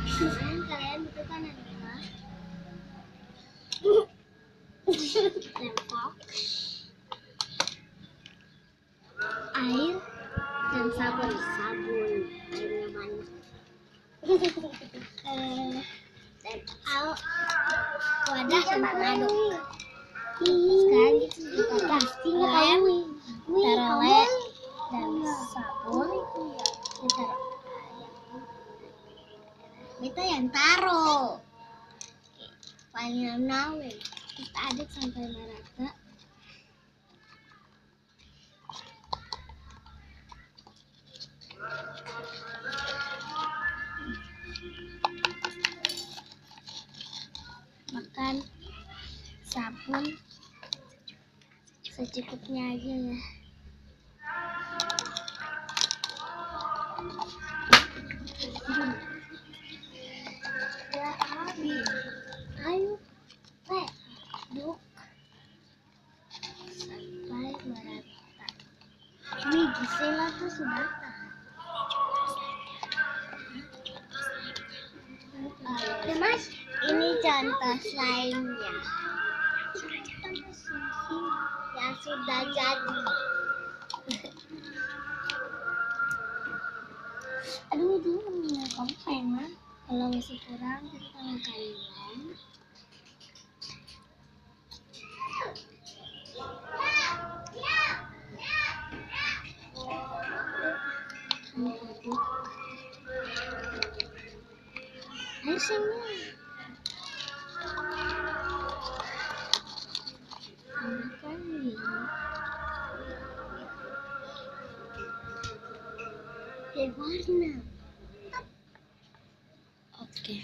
Kalian itu kan adalah lempok, air, dan sabun. Airnya banyak. Dan wadah sama aduk. Sekarang kita kasih lem, terole, dan sabun. Kita yang taruh. Paling nawe. Kita aduk sampai merata. Makan sabun secukupnya aja ya. Ayo, aduk sampai merata. Ini Gisela tuh sudah Mas, ini contoh lainnya yang sudah jadi. Aduh, kamu pengen? Kalau masih kurang, kita tambahin lem. Ayo sini. Tambahkan minyak. Warna. Oke.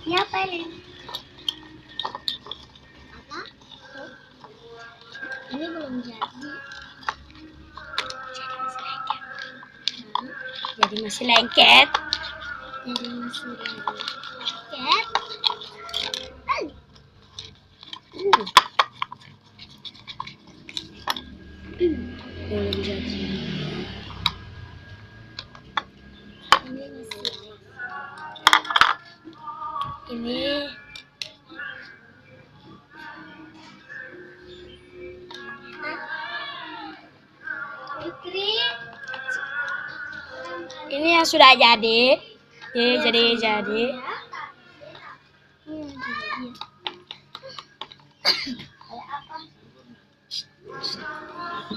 Ya, Pelin. Apa? Ini belum jadi. Jadi masih lengket. Jadi masih lengket. Belum jadi. Ini masih Ini Putri. ini yang sudah jadi. Jadi.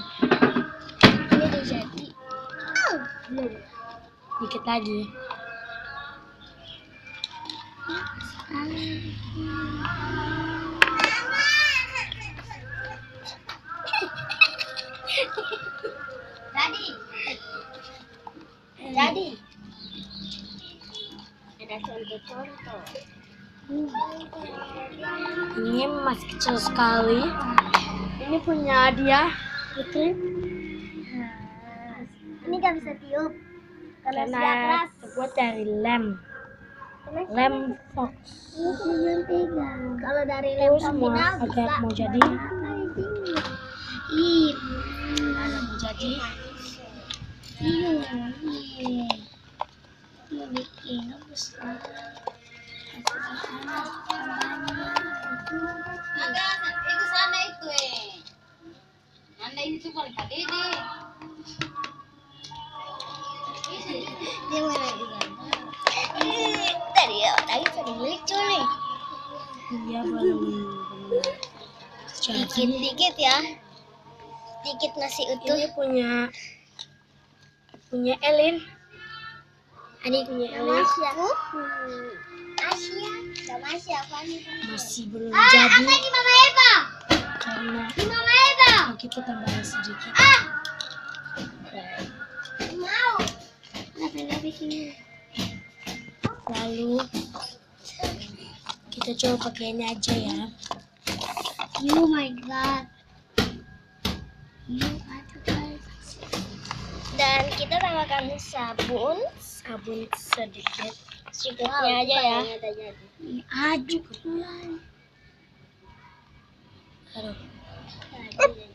Ini udah jadi. Belum. Dikit lagi. Jadi. Ada contoh-contoh. Ini masih kecil sekali. Ini punya dia, Putri. Ini gak bisa tiup karena sudah Karena keras. terbuat dari lem fox. Ini belum pegang. Kalau dari lem Terus semua final agak bisa. mau jadi. Ih, Agak mau jadi. iya. Mau bikin apa sih? Itu sana itu Anda itu paling kadede. Dia mana digambar? Tadi sering lucu nih. Dia belum jadi. Dikit-dikit ya. Dikit nasi utuh. Ini punya Elin. Adik punya Elin. Asia. Sama Asia apa nih? Masih belum Apa jadi ini Mama Eva? karena Mama Eva. kita tambahin sedikit. Mau. Nggak bikin. Lalu kita coba pakai ini aja ya. Oh my god. Aduh guys. Dan kita tambahkan sabun sedikit. Secukupnya aja ya. Aduk. Aduh.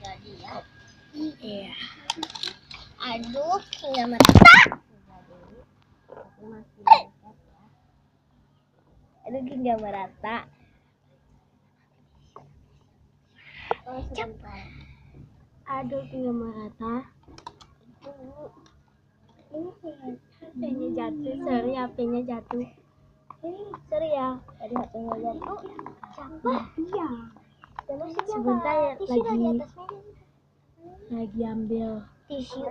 Jadi ya. Iya. Aduk hingga merata. Aduk hingga merata. Aduk hingga merata. HP-nya jatuh, sorry HP-nya jatuh. Sorry ya, tadi HP-nya jatuh. Siapa? Iya. Sebentar ya, lagi ambil tisu.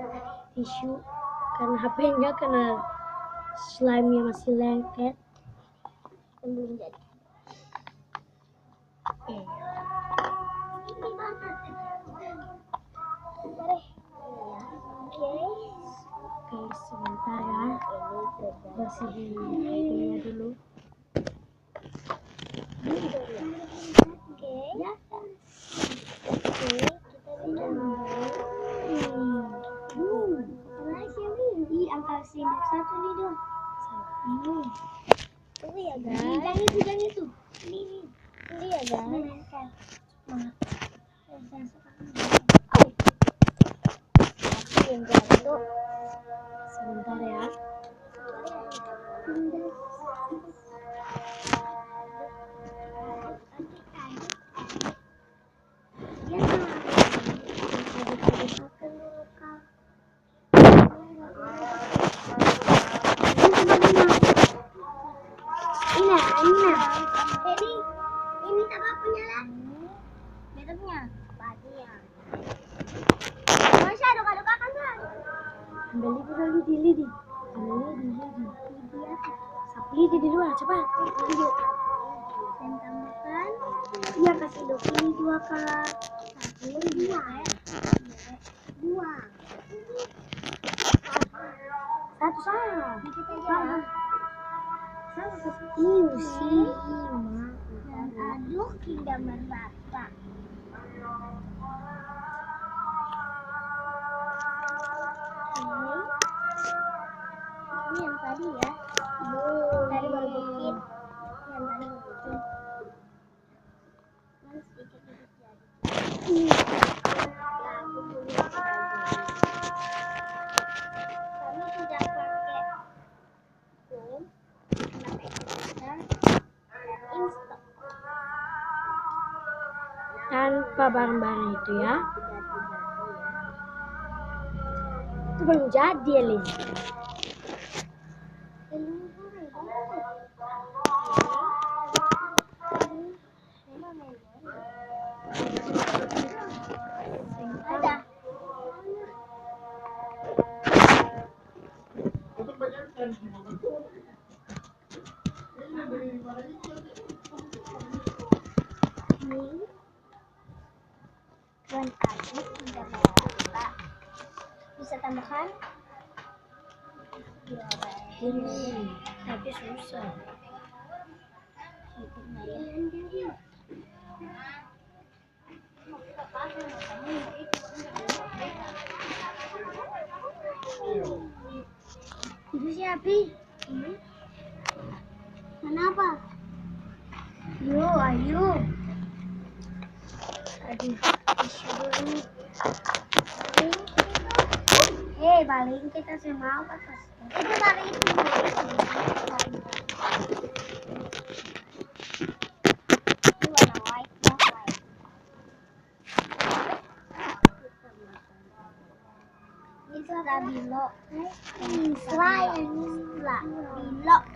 karena HP-nya kena slime-nya masih lengket. Belum jadi. Oke, sebentar ya. Bersihin HP-nya dulu. Oke. Kita Ih, angka sendok satu nih dong. Tunggu ya guys. Jangan itu. Ini ya guys. Yang jatuh. Sebentar ya. Ini apa punya lah? Betapnya. Badia. Masih aduk-aduk kan kan? Ambil itu dulu di lidi. Sapu lidi di luar, cepat. Dan tambahkan. Iya, kasih ini 2 kali. Dua. Satu salah. Dikit aja ya. Dan aduk hingga merata. Ini yang tadi ya. Tadi baru dikit. Yang tadi baru dikit. Dan sedikit jadi. Kami tidak pakai foam, karena kita instok. Tanpa barang-barang itu ya. Itu belum jadi, Elin. Ada. Dan aduk hingga merata. Bisa tambahkan Ini, tapi susah. Ibu siapa? Kenapa? Ayo. Aduh, tisu dulu. Balik kita semua apa pas? Itu balik itu. Ini warna white ya, white. Ini stabilo.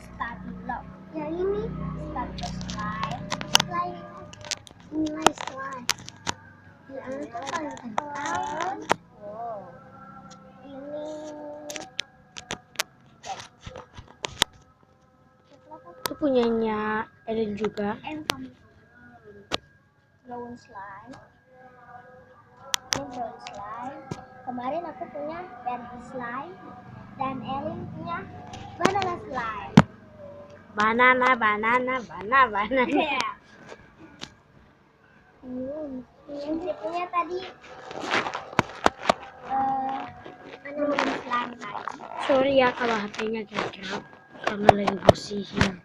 Stabilo. Yang ini stabilo slime. Nilai slime. Yang itu paling kental. Ini Itu punyanya Elin juga. brown slime. Ini brown slime. Kemarin aku punya berry slime dan Elin punya banana slime. Banana. Yeah. Prinsipnya tadi menulis lantai. Sorry ya kalau HP-nya gagal karena lagi bersihin.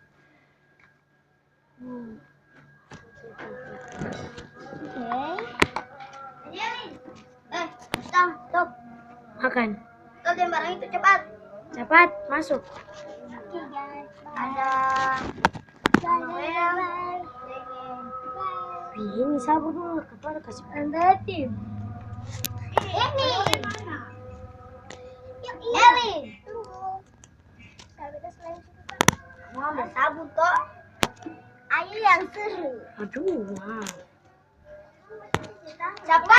Oke. Stop. Makan. Stop dan barang itu cepat. Cepat masuk. Oke guys. Ada. Ini sabar dulu, kepala kasih Ini. Elin. Tunggu. Mau ambil sabun toh? Ayo yang seru. Aduh, wow. Siapa?